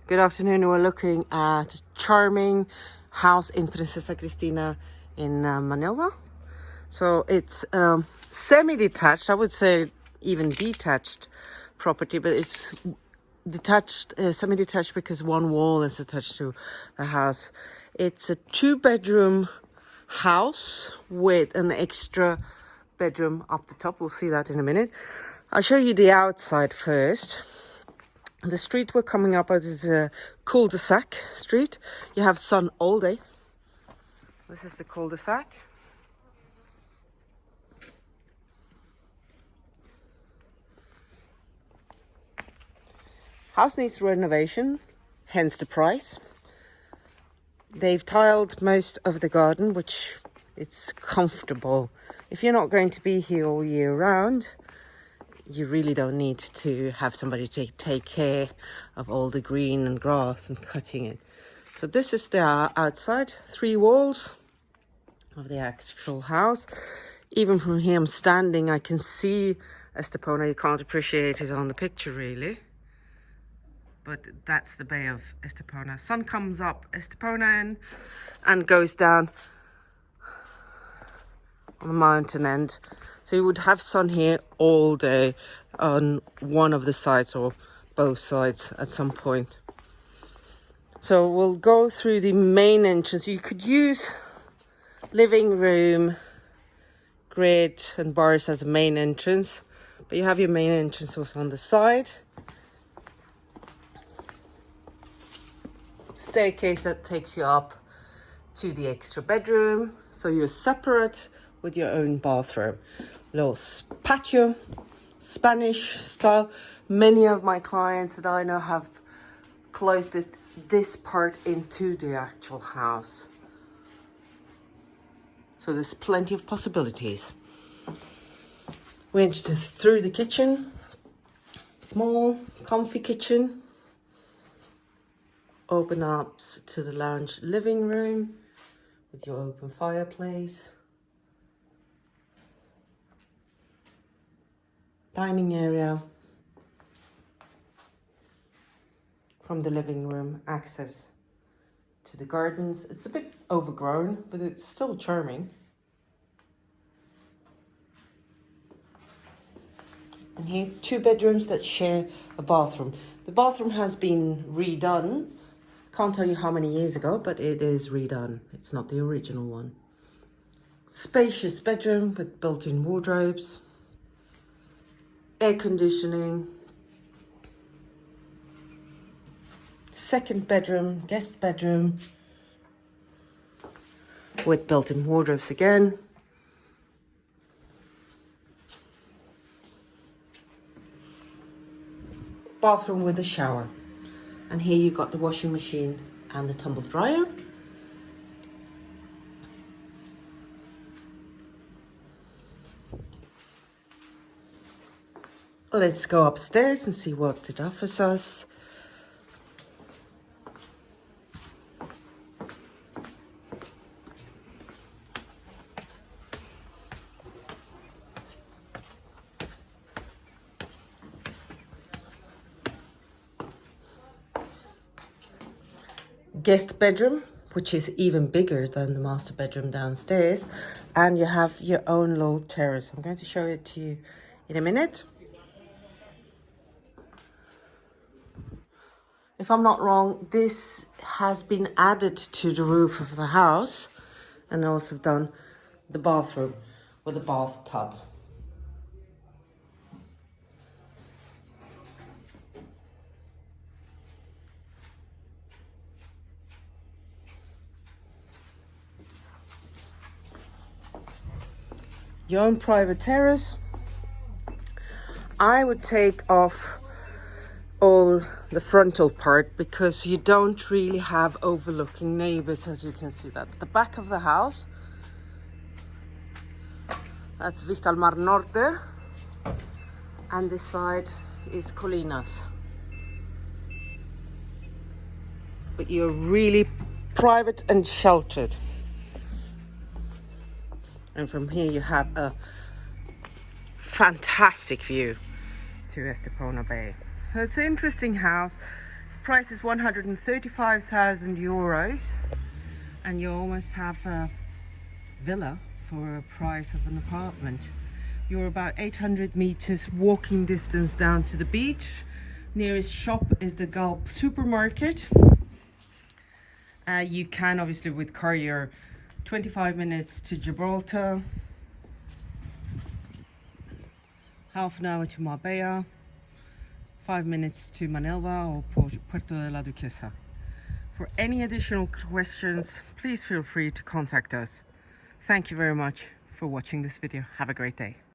Good afternoon. We're looking at a charming house in Princesa Kristina in Manila. So it's semi-detached, I would say even detached property, but it's detached, semi-detached because one wall is attached to the house. It's a 2-bedroom house with an extra bedroom up the top. We'll see that in a minute. I'll show you the outside first. The street we're coming up at is a cul-de-sac street. You have sun all day. This is the cul-de-sac. House needs renovation, hence the price. They've tiled most of the garden, which it's comfortable. If you're not going to be here all year round, you really don't need to have somebody take care of all the green and grass and cutting it. So this is the outside, 3 walls of the actual house. Even from here I'm standing, I can see Estepona. You can't appreciate it on the picture really, but that's the bay of Estepona. Sun comes up Estepona end and goes down on the mountain end. So you would have sun here all day on one of the sides or both sides at some point. So we'll go through the main entrance. You could use living room, grid and bars as a main entrance, but you have your main entrance also on the side. Staircase that takes you up to the extra bedroom, so you're separate with your own bathroom. Little patio, Spanish style. Many of my clients that I know have closed this part into the actual house. So there's plenty of possibilities. We enter through the kitchen. Small, comfy kitchen. Open up to the lounge living room with your open fireplace. Dining area. From the living room, access to the gardens. It's a bit overgrown, but it's still charming. And here, 2 bedrooms that share a bathroom. The bathroom has been redone. Can't tell you how many years ago, but it is redone. It's not the original one. Spacious bedroom with built-in wardrobes. Air conditioning. Second bedroom, guest bedroom. With built-in wardrobes again. Bathroom with a shower. And here you got the washing machine and the tumble dryer. Let's go upstairs and see what it offers us. Guest bedroom, which is even bigger than the master bedroom downstairs, and you have your own little terrace. I'm going to show it to you in a minute. If I'm not wrong, this has been added to the roof of the house, and also done the bathroom with a bathtub. Your own private terrace. I would take off all the frontal part because you don't really have overlooking neighbors. As you can see, that's the back of the house. That's Vista al Mar Norte, and this side is Colinas. But you're really private and sheltered. And from here you have a fantastic view to Estepona Bay. So it's an interesting house. price is 135,000 euros, and you almost have a villa for a price of an apartment. You're about 800 meters walking distance down to the beach. Nearest shop is the Gulp supermarket. You can obviously with car, you're 25 minutes to Gibraltar, half an hour to Marbella, 5 minutes to Manilva or Puerto de la Duquesa. For any additional questions, please feel free to contact us. Thank you very much for watching this video. Have a great day.